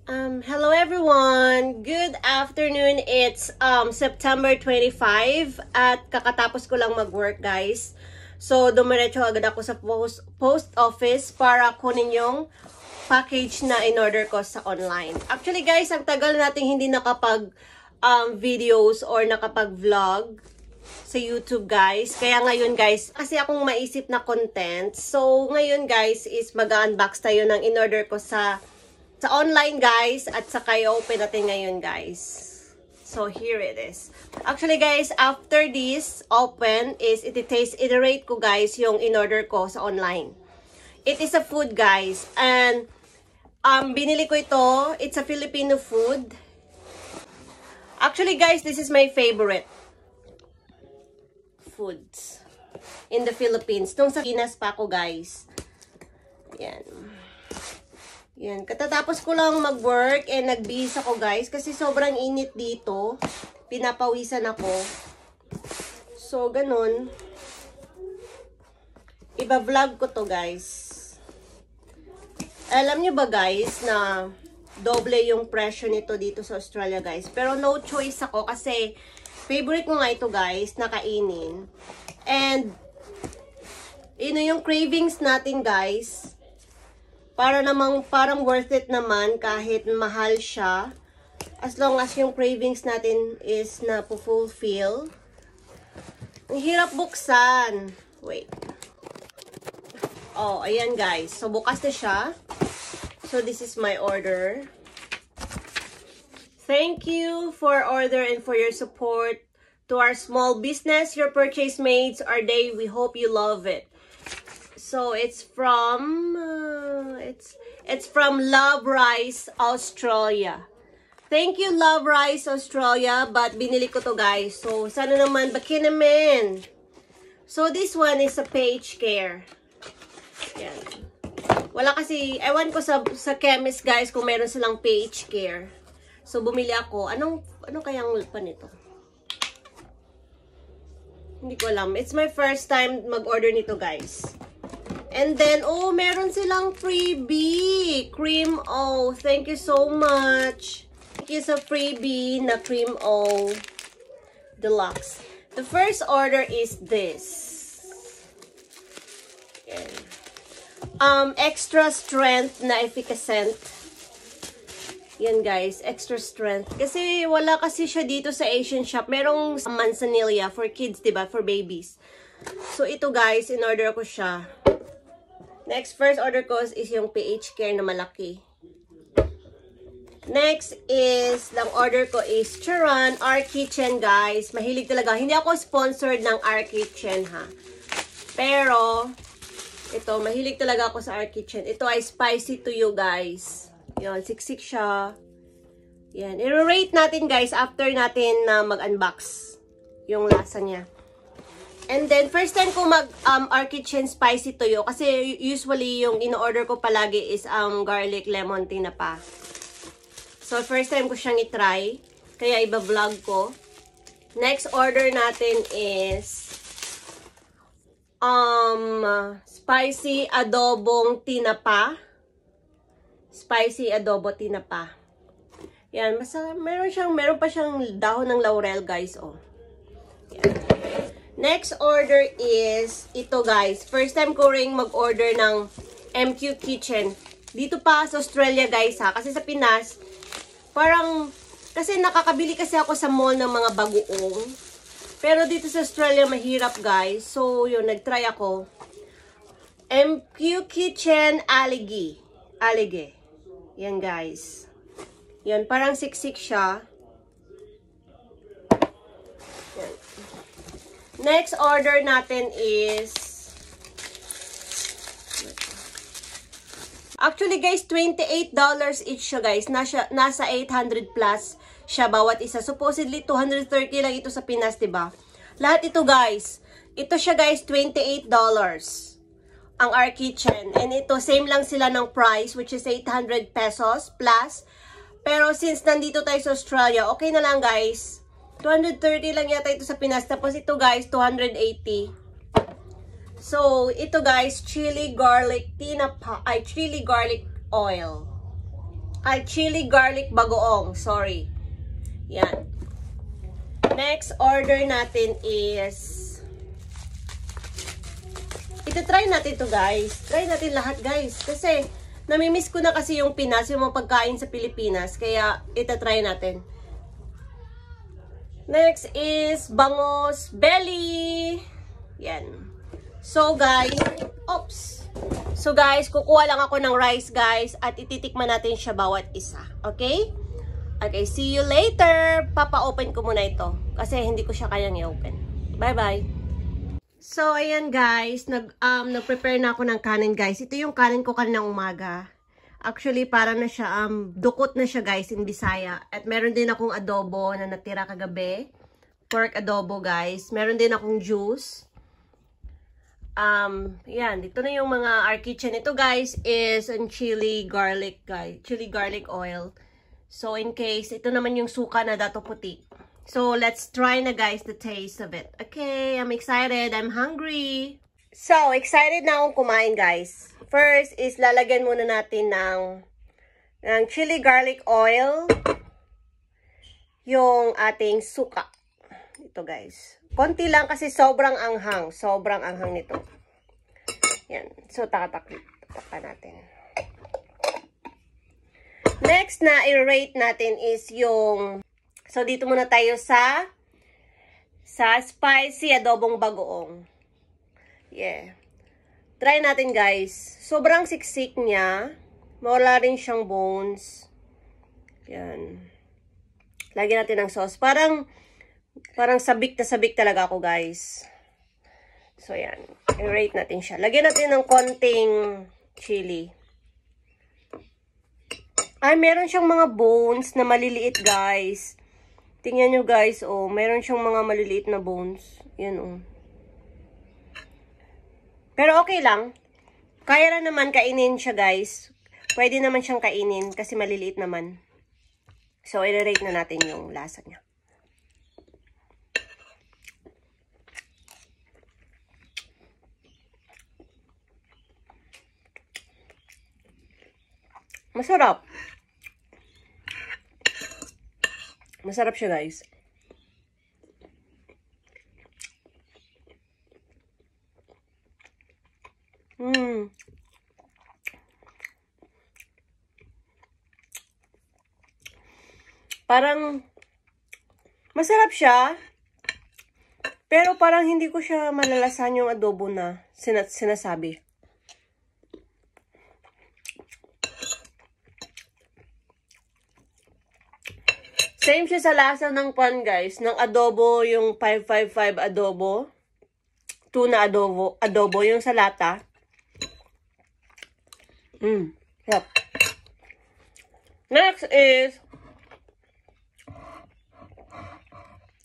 Hello everyone! Good afternoon! It's September 25 at kakatapos ko lang mag-work, guys. So, dumiretso agad ako sa post office para kunin yung package na in-order ko sa online. Actually, guys, ang tagal nating hindi nakapag videos or nakapag-vlog sa YouTube, guys. Kaya ngayon, guys, kasi akong maisip na content. So, ngayon, guys, is mag-unbox tayo ng in-order ko sa online, guys, at saka i-open natin ngayon, guys. So, here it is. Actually, guys, after this open is iterate ko, guys, yung in-order ko sa online. It is a food, guys. And, binili ko ito. It's a Filipino food. Actually, guys, this is my favorite foods in the Philippines. Nung sa Pinas pa ako, guys. Yan. Yan, katatapos ko lang mag-work and nagbihis ako, guys, kasi sobrang init dito. Pinapawisan ako. So, ganun. Iba-vlog ko to, guys. Alam nyo ba, guys, na doble yung presyo nito dito sa Australia, guys. Pero no choice ako kasi favorite ko nga ito, guys, na kainin. And, yung cravings natin, guys, parang worth it naman kahit mahal siya. As long as yung cravings natin is na-fulfill. Ang hirap buksan. Wait. Oh, ayan, guys. So, bukas na siya. So, this is my order. Thank you for order and for your support. To our small business, your purchase made our day. We hope you love it. So, it's from Love Rice, Australia. Thank you, Love Rice, Australia. But binili ko to, guys. So, sana naman, baki naman. So, this one is a page care. Yan. Wala kasi, ewan ko sa chemist, guys, kung meron silang page care. So, bumili ako. Ano kayang pa nito? Hindi ko alam. It's my first time mag-order nito, guys. And then, oh, meron silang freebie. Cream O. Thank you so much. Thank you sa freebie na Cream O Deluxe. The first order is this. Okay. Extra strength na efficacent. Yan, guys. Extra strength. Kasi wala kasi siya dito sa Asian shop. Merong manzanilla for kids, diba? For babies. So, ito, guys, in-order ko siya. Next, first order ko is yung PH Care na malaki. Next is, lang order ko is Charan, Our Kitchen, guys. Mahilig talaga. Hindi ako sponsored ng Our Kitchen, ha. Pero, ito, mahilig talaga ako sa Our Kitchen. Ito ay spicy to you, guys. Yan, siksik siya. Yan. I-rate natin, guys, after natin na mag-unbox yung lasa niya. And then, first time ko Our Kitchen Spicy Toyo. Kasi usually, yung in-order ko palagi is garlic lemon tinapa. So, first time ko siyang i-try. Kaya iba-vlog ko. Next order natin is spicy adobong tinapa. Spicy adobo tinapa. Yan, meron pa siyang dahon ng laurel, guys, oh. Yan. Next order is ito, guys. First time ko ring mag-order ng MQ Kitchen. Dito pa sa Australia, guys, ha. Kasi sa Pinas, kasi nakakabili kasi ako sa mall ng mga bagoong. Pero dito sa Australia, mahirap, guys. So, yun, nag-try ako. MQ Kitchen Allige. Yan, guys. Yan, parang siksik siya. Yan. Next order natin is, actually, guys, $28 each siya, guys. Nasa 800 plus siya bawat isa. Supposedly, 230 lang ito sa Pinas, diba? Lahat ito, guys. Ito siya, guys, $28. Ang Our Kitchen. And ito, same lang sila ng price, which is 800 pesos plus. Pero since nandito tayo sa Australia, okay na lang, guys. 230 lang yata ito sa Pinas. Tapos ito, guys, 280. So, ito, guys, chili garlic tinapa, chili garlic oil. Ay, chili garlic bagoong. Sorry. Yan. Next order natin is... Ito-try natin to guys. Try natin lahat guys. Kasi, namimiss ko na kasi yung Pinas, yung mga pagkain sa Pilipinas. Kaya, ito-try natin. Next is Bangos Belly. Yan. So guys, oops. So guys, kukuha lang ako ng rice guys at ititikman natin siya bawat isa. Okay? Okay, see you later. Papa-open ko muna ito kasi hindi ko siya kayang i-open. Bye-bye. So ayan guys, nag-prepare na ako ng kanin guys. Ito yung kanin ko kaninang umaga. Actually, parang na siya, dukot na siya guys in Bisaya. At meron din akong adobo na natira kagabi. Pork adobo guys. Meron din akong juice. Yan. Dito na yung mga our kitchen. Ito guys is an chili garlic guys. Chili garlic oil. So in case, ito naman yung suka na dato puti. So let's try na guys the taste of it. Okay, I'm excited. I'm hungry. So, excited na akong kumain guys. First is lalagyan muna natin ng chili garlic oil. Yung ating suka. Ito guys. Konti lang kasi sobrang anghang. Sobrang anghang nito. Yan. So, takatakpan natin. Next na i-rate natin is yung... So, dito muna tayo sa spicy adobong bagoong. Yeah. Try natin guys. Sobrang siksik niya. Wala rin siyang bones. Yan. Lagyan natin ng sauce. Parang sabik na sabik talaga ako guys. So yan. I-rate natin siya. Lagyan natin ng konting chili. Ay, meron siyang mga bones na maliliit guys. Tingnan nyo guys. Oh, meron siyang mga maliliit na bones. Yan oh. Pero okay lang. Kaya na naman kainin siya, guys. Pwede naman siyang kainin kasi maliliit naman. So, i-rate na natin yung lasa niya. Masarap. Masarap siya, guys. Parang masarap siya. Pero parang hindi ko siya malalasan yung adobo na sinasabi. Same siya sa lasa ng pan guys. Ng adobo, yung 555 adobo. Tuna adobo yung sa lata. Yep. Next is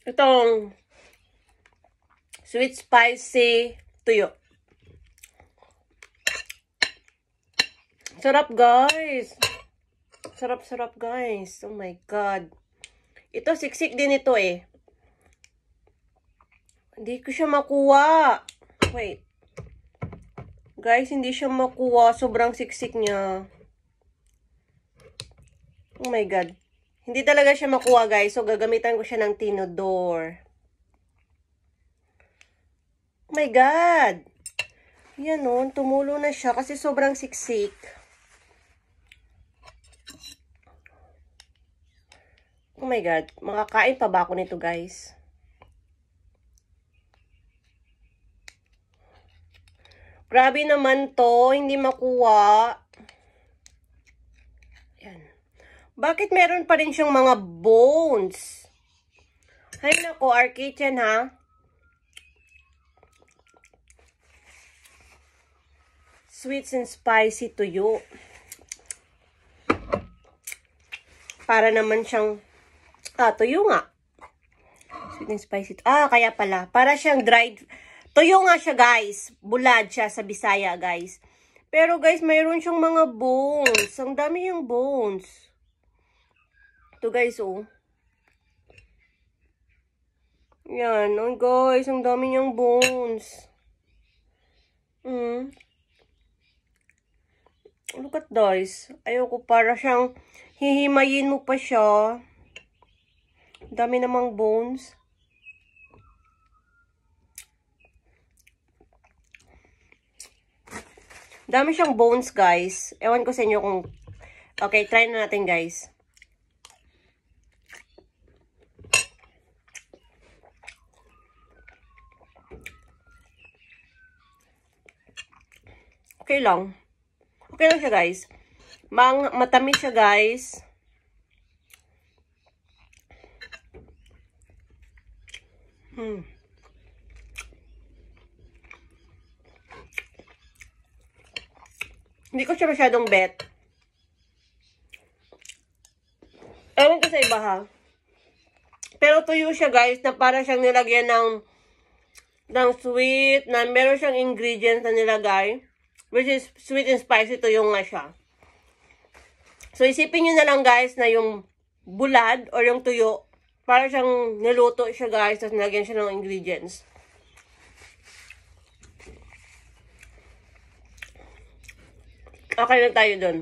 itong sweet spicy tuyo. Sarap guys. Sarap guys. Oh my god. Ito siksik din ito eh. Hindi ko siya makuha. Wait. Guys, hindi siya makuha. Sobrang siksik niya. Oh my god. Hindi talaga siya makuha, guys. So, gagamitan ko siya ng tinidor. Oh my god. Yan o. Tumulo na siya kasi sobrang siksik. Oh my god. Makakain pa ba ako nito, guys? Grabe naman to, hindi makuha. Yan. Bakit meron pa rin siyang mga bones? Hay nako, our kitchen ha. Sweet and spicy tuyo. Para naman siyang, tuyo nga. Sweet and spicy. Kaya pala. Para siyang dried. Tuyo nga siya, guys. Bulad siya sa Bisaya, guys. Pero, guys, mayroon siyang mga bones. Ang dami yung bones. Ito, guys, oh. Yan. Oh, guys, ang dami niyang bones. Look at, guys. Ayoko, para siyang, hihimayin mo pa siya. Dami namang bones. Dami siyang bones, guys. Ewan ko sa inyo kung... Okay, try na natin, guys. Okay lang. Okay lang siya, guys. Matamis siya, guys. Hindi ko siya masyadong bet. Ewan ko sa iba, ha. Pero tuyo siya, guys, na para siyang nilagyan ng sweet, na meron siyang ingredients na nilagay. Which is sweet and spicy, tuyo nga siya. So, isipin nyo na lang, guys, na yung bulad or yung tuyo, para siyang niluto siya, guys, tapos nilagyan siya ng ingredients. Okay na tayo dun.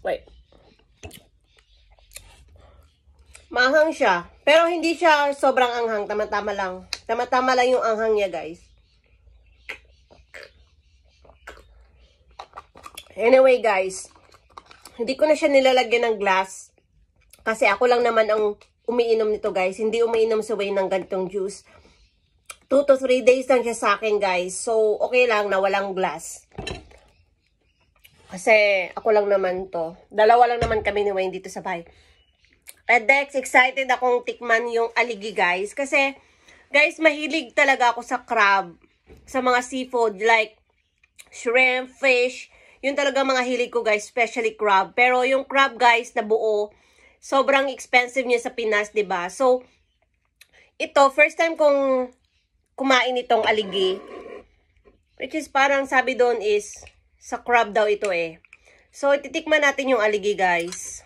Wait. Maanghang siya. Pero hindi siya sobrang anghang. Tama-tama lang. Tama-tama lang yung anghang niya, guys. Anyway, guys. Hindi ko na siya nilalagyan ng glass. Kasi ako lang naman ang umiinom nito, guys. Hindi umiinom sa way ng ganitong juice. 2 to 3 days lang siya sa akin, guys. So, okay lang na walang glass. Kasi ako lang naman to. Dalawa lang naman kami ni Wayne dito sa bahay. And next, excited akong tikman yung aligi, guys. Kasi, guys, mahilig talaga ako sa crab. Sa mga seafood, like shrimp, fish. Yun talaga mga hilig ko, guys. Especially crab. Pero yung crab, guys, na buo, sobrang expensive niya sa Pinas, diba? So, ito, first time kong kumain itong aligi. Which is parang sabi doon is, sa crab daw ito eh. So, titikman natin yung aligi, guys.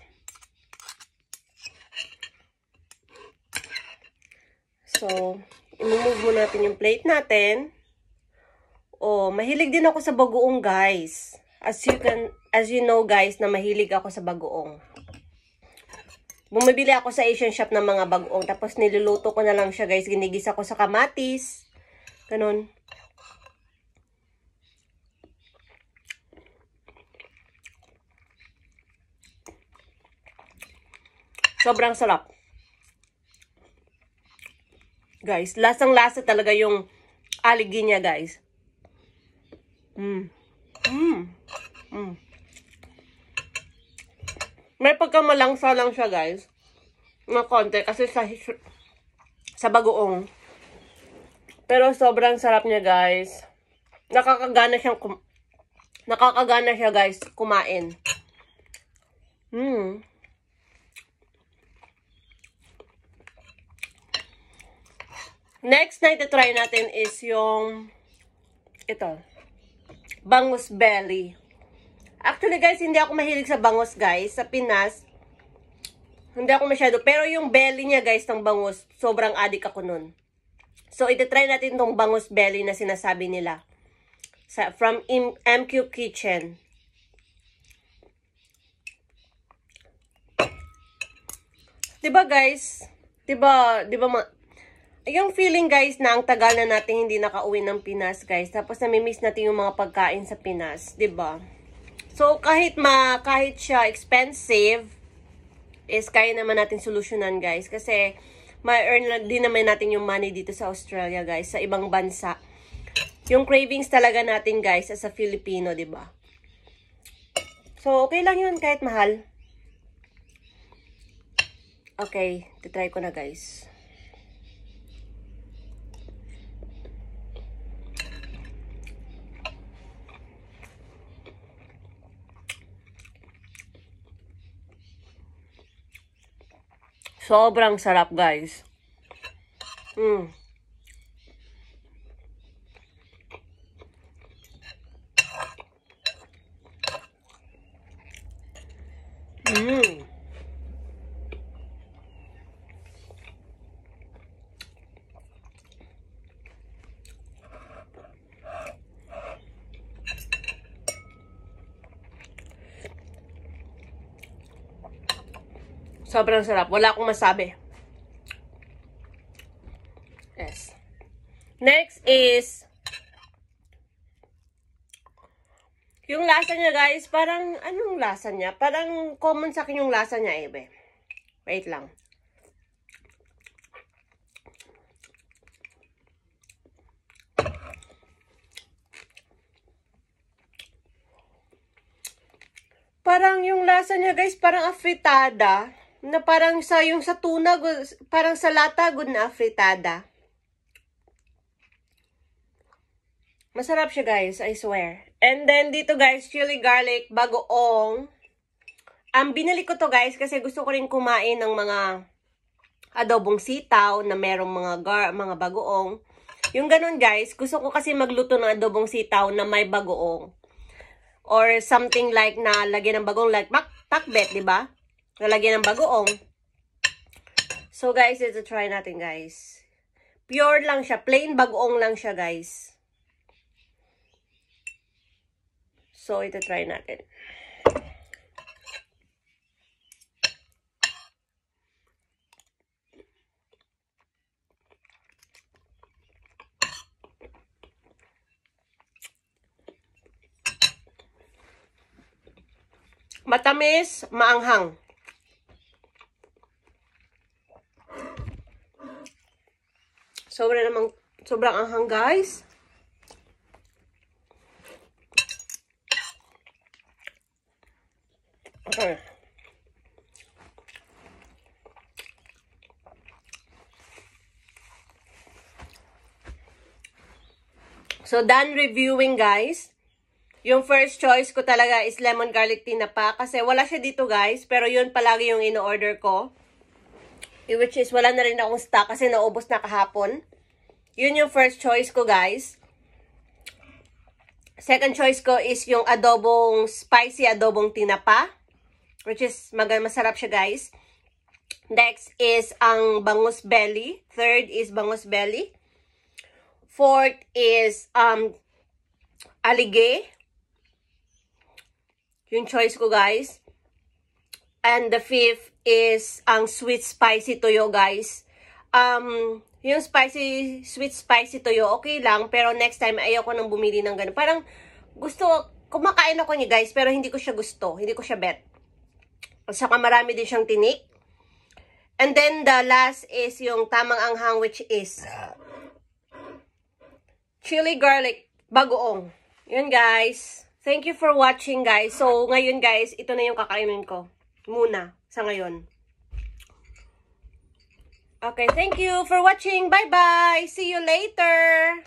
So, i-move mo natin yung plate natin. Oh, mahilig din ako sa bagoong, guys. As you know, guys, na mahilig ako sa bagoong. Bumibili ako sa Asian shop ng mga bagoong. Tapos niluluto ko na lang siya, guys. Ginigisa ko sa kamatis. Ganun. Sobrang sarap. Guys, lasang-lasa talaga yung aligi niya, guys. May pagkamalangsa lang siya, guys. Na konti kasi sa bagoong. Pero sobrang sarap niya, guys. Nakakagana siya, guys, kumain. Next na ito-try natin is yung ito. Bangus belly. Actually, guys, hindi ako mahilig sa bangus, guys. Sa Pinas, hindi ako masyado. Pero yung belly niya, guys, ng bangus, sobrang adik ako nun. So, ito-try natin tong bangus belly na sinasabi nila. From MQ Kitchen. Diba, guys? Diba yung feeling, guys, na ang tagal na natin hindi nakauwi ng Pinas, guys. Tapos nami-miss natin yung mga pagkain sa Pinas, 'di ba? So kahit siya expensive, is kaya naman natin solusyonan, guys, kasi ma-earn din naman natin yung money dito sa Australia, guys, sa ibang bansa. Yung cravings talaga natin, guys, as a Filipino, 'di ba? So okay lang 'yun kahit mahal. Okay, titry ko na, guys. Sobrang sarap, guys. Sobrang sarap. Wala akong masabi. Yes. Next is yung lasa niya, guys. Parang, anong lasa niya? Parang common sa akin yung lasa niya, eh. Wait lang. Parang yung lasa niya, guys, parang afritada. Na parang yung sa tuna, parang sa lata, good na afritada. Masarap siya, guys, I swear. And then, dito, guys, chili garlic, bagoong. Binili ko to, guys, kasi gusto ko rin kumain ng mga adobong sitaw na merong mga bagoong. Yung ganun, guys, gusto ko kasi magluto ng adobong sitaw na may bagoong. Or something like na lagyan ng bagoong, like pakbet, di ba? Nalagyan ng bagoong. So, guys, ito try natin, guys. Pure lang siya. Plain bagoong lang siya, guys. So, ito try natin. Matamis, maanghang. Sobrang anghang, guys. Okay. So, done reviewing, guys. Yung first choice ko talaga is lemon garlic tinapa. Kasi wala siya dito, guys. Pero yun palagi yung in-order ko. Which is, wala na rin akong stock kasi naubos na kahapon. Yun yung first choice ko, guys. Second choice ko is yung spicy adobong tinapa. Which is, masarap siya, guys. Next is ang bangus belly. Third is bangus belly. Fourth is aligay. Yung choice ko, guys. And the fifth is ang sweet spicy toyo, guys. Yung sweet spicy toyo, okay lang. Pero next time, ayoko nang bumili ng ganun. Parang kumakain ako niya, guys. Pero hindi ko siya gusto. Hindi ko siya bet. At saka marami din siyang tinik. And then the last is yung tamang anghang, which is chili garlic bagoong. Yun, guys. Thank you for watching, guys. So, ngayon, guys, ito na yung kakainin ko. Muna, sa ngayon. Okay, thank you for watching. Bye-bye. See you later.